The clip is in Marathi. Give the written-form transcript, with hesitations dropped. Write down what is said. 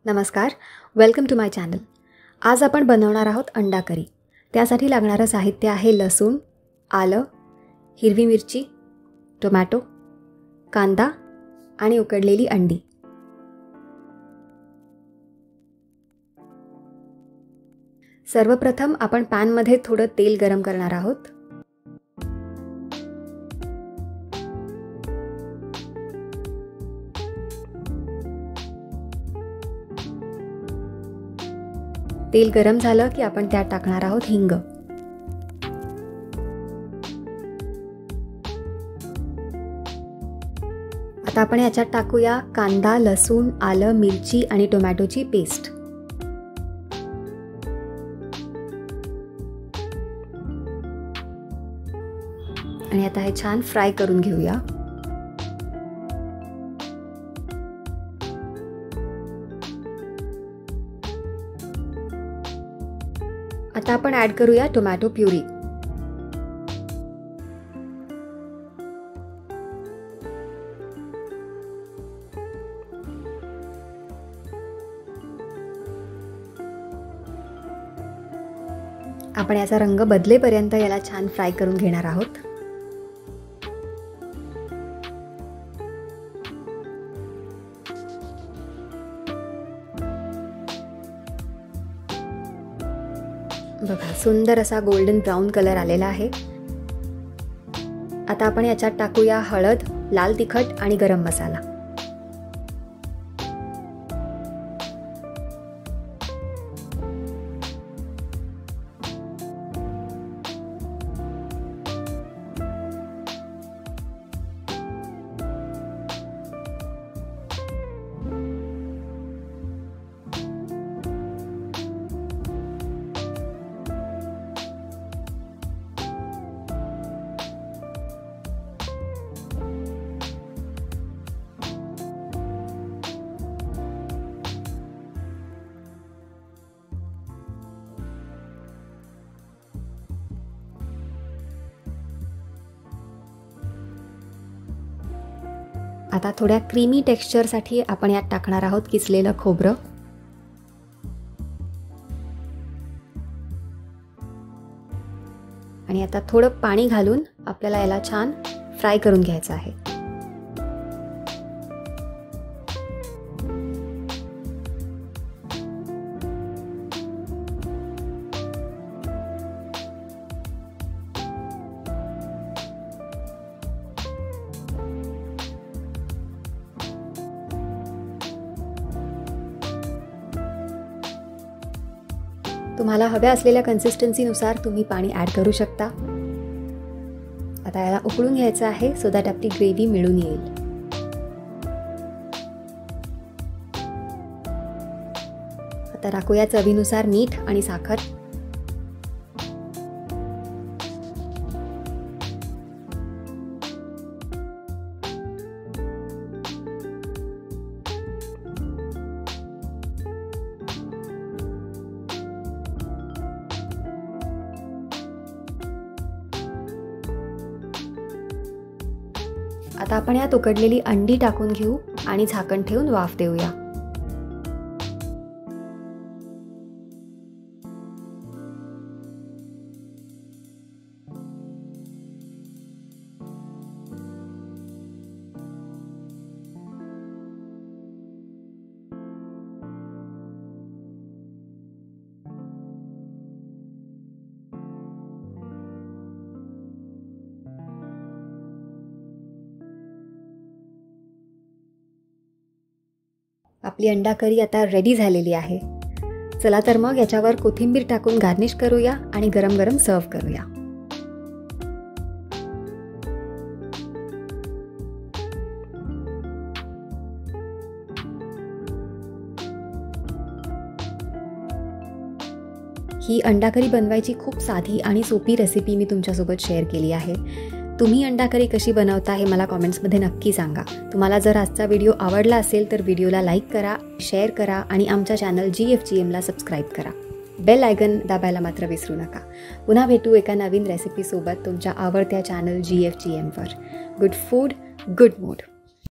नमस्कार, वेलकम टू माय चॅनल। आज आपण बनवणार आहोत अंडा करी। त्यासाठी लागणारं साहित्य आहे लसूण, आलं, हिरवी मिरची, टोमॅटो, कांदा आणि उकडलेली अंडी। सर्वप्रथम आपण पॅनमध्ये थोडं तेल गरम करणार आहोत। तेल गरम झालं की आपण त्यात टाकणार आहोत हिंग। आता आपण याच्यात टाकूया कांदा, लसूण, आलं, मिरची आणि टोमॅटोची पेस्ट। आणि आता हे छान फ्राय करून घेऊया। आता आपण ॲड करूया टोमॅटो प्युरी। आपण याचा रंग बदलेपर्यंत याला छान फ्राय करून घेणार आहोत। बघा, सुंदर असा गोल्डन ब्राउन कलर आलेला आहे। आता आपण याच्यात टाकूया हळद, लाल तिखट आणि गरम मसाला। आता थोड्या क्रीमी टेक्स्चरसाठी आपण यात टाकणार आहोत किसलेलं खोबरं। आणि आता थोडं पाणी घालून आपल्याला याला छान फ्राय करून घ्यायचं आहे। तुम्हाला हव्या असलेल्या कन्सिस्टन्सीनुसार तुम्ही पाणी ॲड करू शकता। आता याला उकळून घ्यायचं आहे सो दॅट आपली ग्रेव्ही मिळून येईल। आता टाकूया चवीनुसार मीठ आणि साखर। आता आपण यात उकडलेली अंडी टाकून घेऊ आणि झाकण ठेवून वाफ देऊया। आपली अंडा करी आता रेडी झालेली आहे। चला तर मग याच्यावर कोथिंबीर टाकून गार्निश करूया आणि गरम गरम सर्व करूया। ही अंडा करी बनवायची खूप साधी आणि सोपी रेसिपी मी तुमच्यासोबत शेअर केली आहे। तुम्ही अंडा करी कशी बनवता हे मला कमेंट्समध्ये नक्की सांगा। तुम्हाला जर आजचा व्हिडिओ आवडला असेल तर व्हिडिओला लाईक करा, शेअर करा आणि आमच्या चॅनल GFGMला सबस्क्राईब करा। बेल आयकन दाबायला मात्र विसरू नका। पुन्हा भेटू एका नवीन रेसिपीसोबत तुमच्या आवडत्या चॅनल GFGMवर। Good food, good mood.